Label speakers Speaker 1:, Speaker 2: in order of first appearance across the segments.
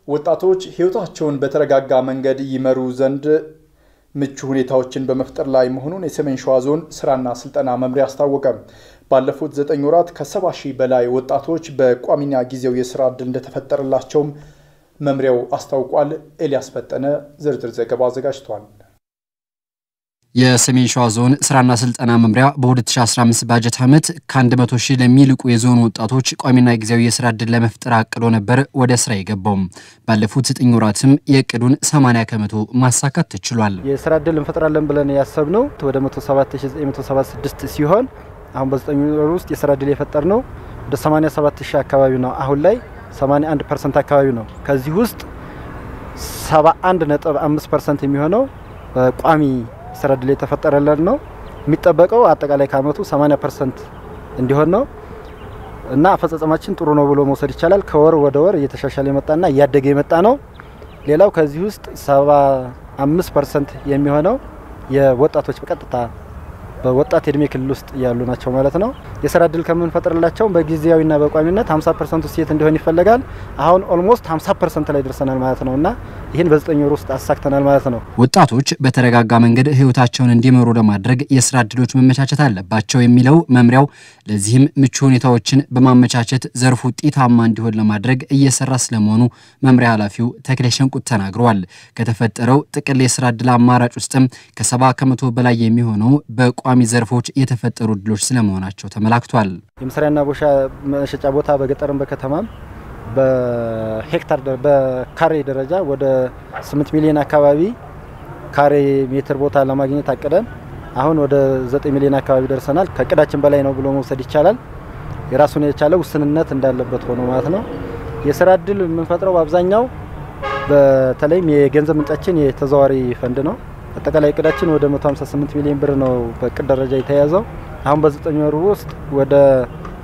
Speaker 1: ወጣቶች ህይወታቸውን በተረጋጋ መንገድ ይመሩ ዘንድ ምቹ ሁኔታዎችን በመፍጠር ላይ መሆኑን የሰሜን ሸዋ ዞን ስራና ስልጠና መምሪያ አስታወቀ። ባለፉት 9 ወራት ከ70,000 በላይ ወጣቶች በቋሚና ጊዜያዊ የሥራ ዕድል እንደተፈጠረላቸው መምሪያው አስታውቋል። ኤልያስ ፈጠነ ዝርዝር ዘገባ አዘጋጅቷል።
Speaker 2: የሰሜን ሸዋ ዞን ስራና ስልጠና መምሪያ በ2015 ባጀት ዓመት ከ100,000 ለሚልቁ የዞኑ ወጣቶች ቋሚና ጊዜያዊ የሥራ ዕድል ለመፍጠር አቅዶ ነበር ወደ ስራ የገባው። ባለፉት 9 ወራትም የእቅዱን 80% ማሳካት ተችሏል።
Speaker 3: የሥራ ዕድል እንፈጥራለን ብለን ያሰብነው ወደ 107,976 ሲሆን አሁን በ9 ወር ውስጥ የሥራ ዕድል የፈጠርነው ወደ 87,000 አካባቢ ነው። አሁን ላይ 81% አካባቢ ነው። ከዚህ ውስጥ 71.5% የሚሆነው ቋሚ ስራ ዕድል የተፈጠረለን ነው። የሚጠበቀው አጠቃላይ ከአመቱ 80% እንዲሆን ነው እና አፈጻጸማችን ጥሩ ነው ብሎ መውሰድ ይቻላል። ከወር ወደ ወር እየተሻሻለ የመጣና እያደገ የመጣ ነው። ሌላው ከዚህ ውስጥ 75% የሚሆነው የወጣቶች በቀጥታ በወጣት እድሜ ክልል ውስጥ ያሉ ናቸው ማለት ነው። የሥራ ዕድል ከመንፈጥርላቸው በጊዜያዊና በቋሚነት 50% ውስጥ እንደሆነ ይፈልጋል። አሁን ኦልሞስት 50% ላይ ደርሰናል ማለት ነውና ይሄን በ9 ወር ውስጥ አሳክተናል ማለት ነው።
Speaker 2: ወጣቶች በተረጋጋ መንገድ ህይወታቸውን እንዲመሩ ለማድረግ የሥራ ዕድሎች መመቻቸት አለባቸው የሚለው መምሪያው ለዚህም ምቹ ሁኔታዎችን በማመቻቸት ዘርፉ ውጤታማ እንዲሆን ለማድረግ እየሰራ ስለመሆኑ መምሪያ ኃላፊው ተክሌ ሸንቁት ተናግረዋል። ከተፈጠረው ጥቅል የሥራ ዕድል አማራጭ ውስጥም ከ70% በላይ የሚሆነው በቋሚ ዘርፎች የተፈጠሩ ዕድሎች ስለመሆናቸው ተመላክቷል።
Speaker 3: የምስራና ቦሻ መሸጫ ቦታ በገጠርም በከተማም በሄክታር በካሬ ደረጃ ወደ 8 ሚሊዮን አካባቢ ካሬ ሜትር ቦታ ለማግኘት አቅደን አሁን ወደ 9 ሚሊዮን አካባቢ ደርሰናል። ከቅዳችን በላይ ነው ብሎ መውሰድ ይቻላል። የራሱን የቻለ ውስንነት እንዳለበት ሆኖ ማለት ነው። የሥራ ዕድል የምንፈጥረው አብዛኛው በተለይም የገንዘብ ምንጫችን የተዘዋዋሪ ፈንድ ነው። አጠቃላይ ቅዳችን ወደ 158 ሚሊዮን ብር ነው በቅድ ደረጃ የተያዘው። አሁን በ9 ወር ውስጥ ወደ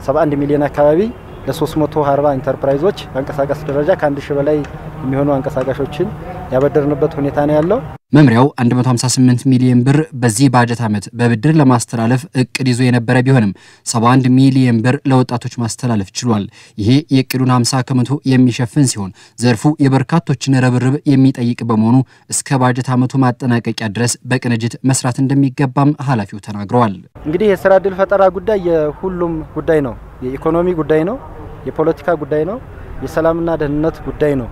Speaker 3: 71 ሚሊዮን አካባቢ ለ340 ኢንተርፕራይዞች አንቀሳቃሽ ደረጃ ከ1000 በላይ የሚሆኑ አንቀሳቃሾችን ያበደርንበት ሁኔታ ነው ያለው።
Speaker 2: መምሪያው 158 ሚሊዮን ብር በዚህ ባጀት ዓመት በብድር ለማስተላለፍ እቅድ ይዞ የነበረ ቢሆንም 71 ሚሊዮን ብር ለወጣቶች ማስተላለፍ ችሏል። ይሄ የእቅዱን 50% የሚሸፍን ሲሆን ዘርፉ የበርካቶችን ርብርብ የሚጠይቅ በመሆኑ እስከ ባጀት ዓመቱ ማጠናቀቂያ ድረስ በቅንጅት መስራት እንደሚገባም ኃላፊው ተናግረዋል።
Speaker 3: እንግዲህ የሥራ ዕድል ፈጠራ ጉዳይ የሁሉም ጉዳይ ነው። የኢኮኖሚ ጉዳይ ነው፣ የፖለቲካ ጉዳይ ነው፣ የሰላምና ደህንነት ጉዳይ ነው።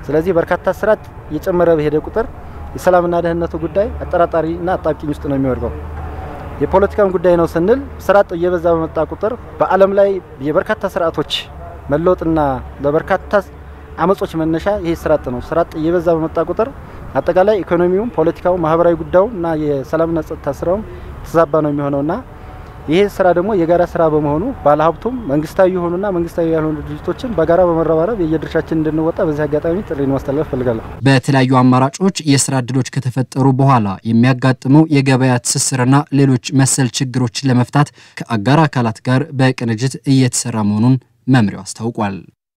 Speaker 3: ስለዚህ በርካታ ስራት እየጨመረ በሄደ ቁጥር የሰላምና ደህንነቱ ጉዳይ አጠራጣሪና አጣብቂኝ ውስጥ ነው የሚወርገው። የፖለቲካም ጉዳይ ነው ስንል ስራት እየበዛ በመጣ ቁጥር በዓለም ላይ የበርካታ ስርዓቶች መለወጥና ለበርካታ አመጾች መነሻ ይሄ ስራት ነው። ስራት እየበዛ በመጣ ቁጥር አጠቃላይ ኢኮኖሚውም ፖለቲካው ማህበራዊ ጉዳዩና የሰላምና ጸጥታ ስራው ተዛባ ነው የሚሆነውና ይሄ ስራ ደግሞ የጋራ ስራ በመሆኑ ባለሀብቱም መንግስታዊ የሆኑና መንግስታዊ ያልሆኑ ድርጅቶችን በጋራ በመረባረብ የየድርሻችን እንድንወጣ በዚህ አጋጣሚ ጥሪ ማስተላለፍ ፈልጋለሁ።
Speaker 2: በተለያዩ አማራጮች የሥራ ዕድሎች ከተፈጠሩ በኋላ የሚያጋጥመው የገበያ ትስስርና ሌሎች መሰል ችግሮችን ለመፍታት ከአጋር አካላት ጋር በቅንጅት እየተሰራ መሆኑን መምሪያው አስታውቋል።